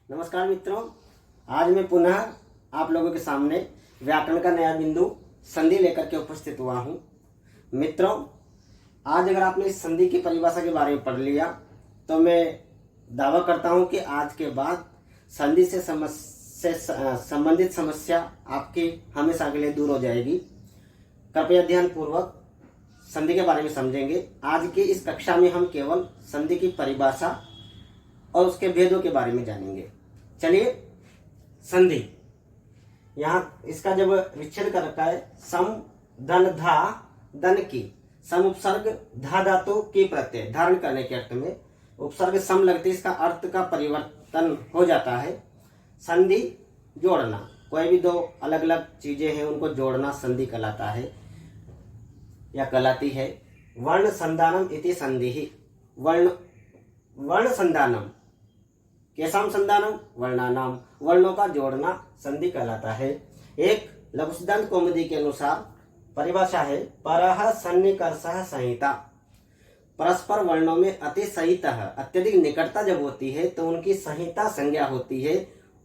नमस्कार मित्रों, आज मैं पुनः आप लोगों के सामने व्याकरण का नया बिंदु संधि लेकर के उपस्थित हुआ हूँ। मित्रों, आज अगर आपने इस संधि की परिभाषा के बारे में पढ़ लिया तो मैं दावा करता हूँ कि आज के बाद संधि से संबंधित समस्या आपकी हमेशा के लिए दूर हो जाएगी। कृपया ध्यान पूर्वक संधि के बारे में समझेंगे। आज की इस कक्षा में हम केवल संधि की परिभाषा और उसके भेदों के बारे में जानेंगे। चलिए, संधि, यहाँ इसका जब विच्छेद कर रखा है, सम धन धा धन की, सम उपसर्ग धा धातु की प्रत्यय धारण करने के अर्थ में उपसर्ग सम लगते, इसका अर्थ का परिवर्तन हो जाता है। संधि जोड़ना, कोई भी दो अलग अलग चीजें हैं उनको जोड़ना संधि कहलाता है या कहलाती है। वर्ण संधानम इति संधि, वर्ण संधानम, केसाम संधानम वर्णानाम, वर्णों का जोड़ना संधि कहलाता है। एक लघु सिद्धांत कौमुदी के अनुसार परिभाषा है, परः सन्निकर्षः संहिता, परस्पर वर्णों में अति सहितः, अत्यधिक निकटता जब होती है तो उनकी संहिता संज्ञा होती है,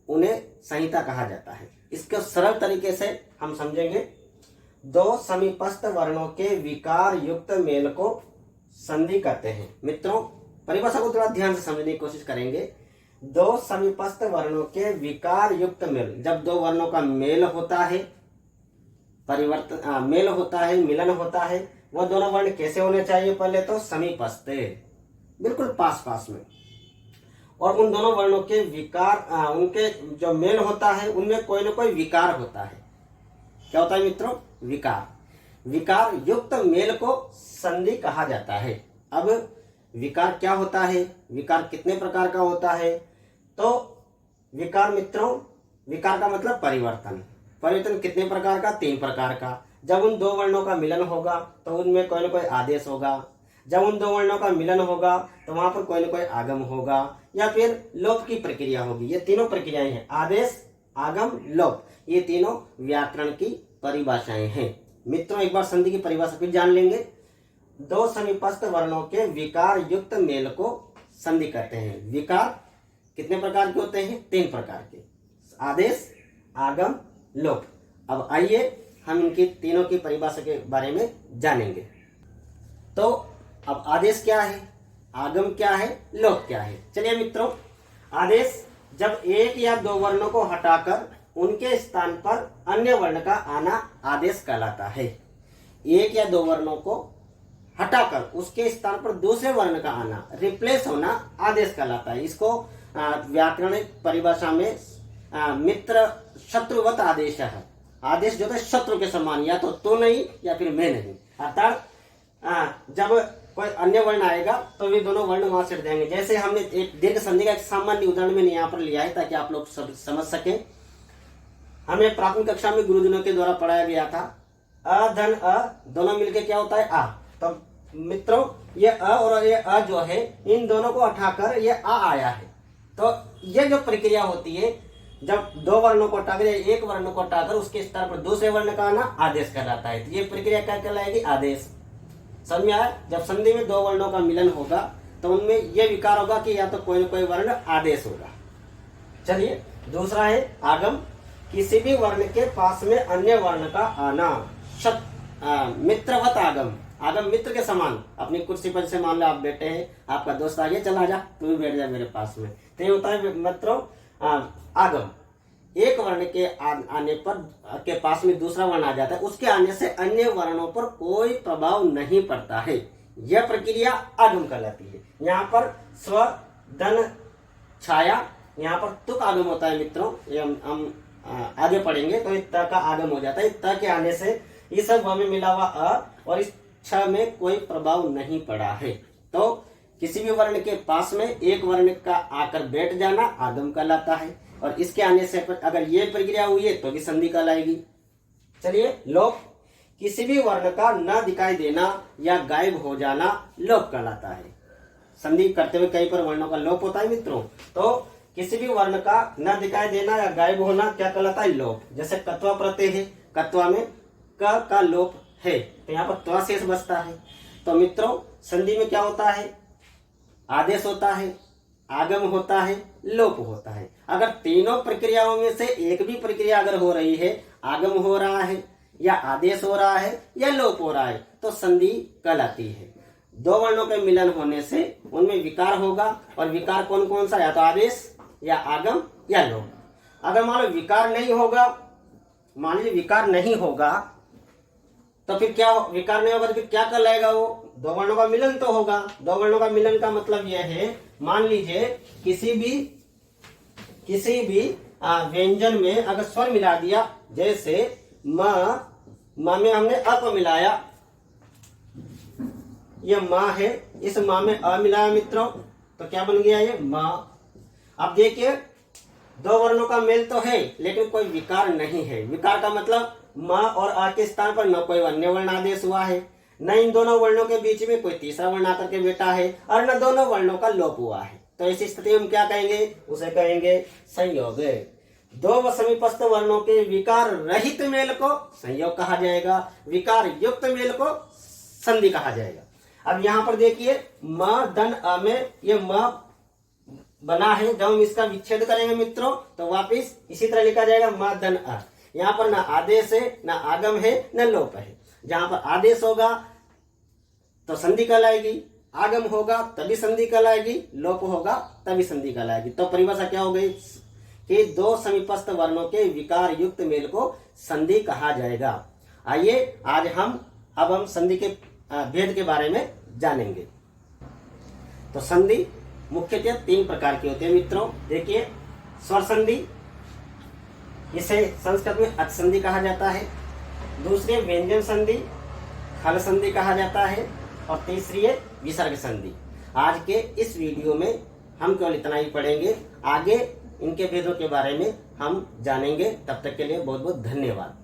उन्हें संहिता कहा जाता है। इसके सरल तरीके से हम समझेंगे, दो समीपस्थ वर्णों के विकार युक्त मेल को संधि कहते हैं। मित्रों, परिभाषा को थोड़ा ध्यान से समझने की कोशिश करेंगे। दो समीपस्थ वर्णों के विकार युक्त मेल, जब दो वर्णों का मेल होता है, मेल होता है, मिलन होता है, वह दोनों वर्ण कैसे होने चाहिए? पहले तो समीपस्थ, बिल्कुल पास पास में, और उन दोनों वर्णों के विकार, उनके जो मेल होता है उनमें कोई ना कोई विकार होता है। क्या होता है मित्रों? विकार युक्त मेल को संधि कहा जाता है। अब विकार क्या होता है, विकार कितने प्रकार का होता है? तो विकार मित्रों, विकार का मतलब परिवर्तन कितने प्रकार का? 3 प्रकार का। जब उन दो वर्णों का मिलन होगा तो उनमें कोई ना कोई आदेश होगा, जब उन दो वर्णों का मिलन होगा तो वहां पर कोई ना कोई आगम होगा, या फिर लोप की प्रक्रिया होगी। ये तीनों प्रक्रियाएं हैं, आदेश, आगम, लोप, ये तीनों व्याकरण की परिभाषाएं हैं। मित्रों, एक बार संधि की परिभाषा फिर जान लेंगे। दो समीपस्थ वर्णों के विकार युक्त मेल को संधि कहते हैं। विकार कितने प्रकार के होते हैं? 3 प्रकार के, आदेश, आगम, लोप। अब आइए हम इनकी तीनों की परिभाषा के बारे में जानेंगे। तो अब आदेश क्या है, आगम क्या है, लोप क्या है? चलिए मित्रों, आदेश, जब एक या दो वर्णों को हटाकर उनके स्थान पर अन्य वर्ण का आना आदेश कहलाता है। एक या दो वर्णों को हटाकर उसके स्थान पर दूसरे वर्ण का आना, रिप्लेस होना, आदेश कहलाता है। इसको व्याकरणिक परिभाषा में मित्र शत्रुवत आदेश है। आदेश जो है शत्रु के समान, या तो नहीं या फिर मैं नहीं। अर्थात जब कोई अन्य वर्ण आएगा तो वे दोनों वर्ण वहां से हट जाएंगे। जैसे हमने एक दीर्घ संधि का एक सामान्य उदाहरण मैंने यहाँ पर लिया है ताकि आप लोग समझ सकें। हमें प्राथमिक कक्षा में गुरुजनों के द्वारा पढ़ाया गया था, अ धन अ दोनों मिलके क्या होता है? आ। तो मित्रों, ये अ और ये अ जो है, इन दोनों को हटाकर ये आ आया है। तो ये जो प्रक्रिया होती है, जब दो वर्णों को हटाकर या एक वर्ण को हटाकर उसके स्थान पर दूसरे वर्ण का आना आदेश कहलाता है। तो ये प्रक्रिया क्या कहलाएगी? आदेश। समझ में आया? जब संधि में दो वर्णों का मिलन होगा तो उनमें यह विकार होगा कि या तो कोई न कोई वर्ण आदेश होगा। चलिए, दूसरा है आगम, किसी भी वर्ण के पास में अन्य वर्ण का आना। मित्रवत आगम, आगम मित्र के समान। अपनी कुर्सी पर से मान लो आप बैठे हैं, आपका दोस्त आ गया, चला जा तू भी बैठ जा मेरे पास में, तो ये होता है मित्रों आगम। एक वर्ण के आने पर के पास में दूसरा वर्ण आ जाता है, उसके आने से अन्य वर्णों पर कोई प्रभाव नहीं पड़ता है, यह प्रक्रिया आगम कहलाती है। यहाँ पर स्व, धन, छाया, यहाँ पर तुक आगम होता है मित्रों। ये हम आगे पढ़ेंगे तो इस त का आगम हो जाता है। त के आने से इस व में मिला हुआ अ और इस छ में कोई प्रभाव नहीं पड़ा है। तो किसी भी वर्ण के पास में एक वर्ण का आकर बैठ जाना आगम कहलाता है, और इसके आने से अगर ये प्रक्रिया हुई है तो भी संधि कहलाएगी। चलिए, लोप, किसी भी वर्ण का न दिखाई देना या गायब हो जाना लोप कहलाता है। संधि करते हुए कहीं पर वर्णों का लोप होता है मित्रों, तो किसी भी वर्ण का न दिखाई देना या गायब होना क्या कहलाता है? लोप। जैसे कत्वा प्रत्यय है, कत्वा में क का लोप है तो यहाँ पर त्वा शेष बचता है। तो मित्रों, संधि में क्या होता है? आदेश होता है, आगम होता है, लोप होता है। अगर तीनों प्रक्रियाओं में से एक भी प्रक्रिया अगर हो रही है, आगम हो रहा है या आदेश हो रहा है या लोप हो रहा है, तो संधि कहलाती है। दो वर्णों के मिलन होने से उनमें विकार होगा, और विकार कौन कौन सा, या तो आदेश या आगम या लोप। अगर मान लो विकार नहीं होगा, मान लीजिए विकार नहीं होगा, तो फिर क्या, विकार नहीं होगा तो फिर क्या कहलाएगा वो, दो वर्णों का मिलन तो होगा। दो वर्णों का मिलन का मतलब यह है, मान लीजिए किसी भी व्यंजन में अगर स्वर मिला दिया, जैसे मां में हमने अ को मिलाया, ये मां है, इस मां में अ मिलाया मित्रों, तो क्या बन गया ये मां। अब देखिए दो वर्णों का मेल तो है लेकिन कोई विकार नहीं है। विकार का मतलब मां और आ के स्थान पर न कोई अन्य वर्ण आदेश हुआ है, न इन दोनों वर्णों के बीच में कोई तीसरा वर्ण आकर के बैठा है, और न दोनों वर्णों का लोप हुआ है। तो ऐसी स्थिति में हम क्या कहेंगे, उसे कहेंगे संयोग। दो व समीपस्थ वर्णों के विकार रहित मेल को संयोग कहा जाएगा, विकार युक्त मेल को संधि कहा जाएगा। अब यहाँ पर देखिए म दन अ में ये म बना है, जब हम इसका विच्छेद करेंगे मित्रों तो वापिस इसी तरह लिखा जाएगा म दन अ। यहाँ पर ना आदेश है, ना आगम है, न लोप है। जहां पर आदेश होगा तो संधि कहलाएगी, आगम होगा तभी संधि कहलाएगी, लोप होगा तभी संधि कहलाएगी। तो परिभाषा क्या हो गई कि दो समीपस्थ वर्णों के विकार युक्त मेल को संधि कहा जाएगा। आइए आज हम संधि के भेद के बारे में जानेंगे। तो संधि मुख्यतः तीन प्रकार की होती है मित्रों। देखिए स्वर संधि, इसे संस्कृत में अच संधि कहा जाता है। दूसरी व्यंजन संधि, खल संधि कहा जाता है, और तीसरी है विसर्ग संधि। आज के इस वीडियो में हम केवल इतना ही पढ़ेंगे, आगे इनके भेदों के बारे में हम जानेंगे। तब तक के लिए बहुत बहुत धन्यवाद।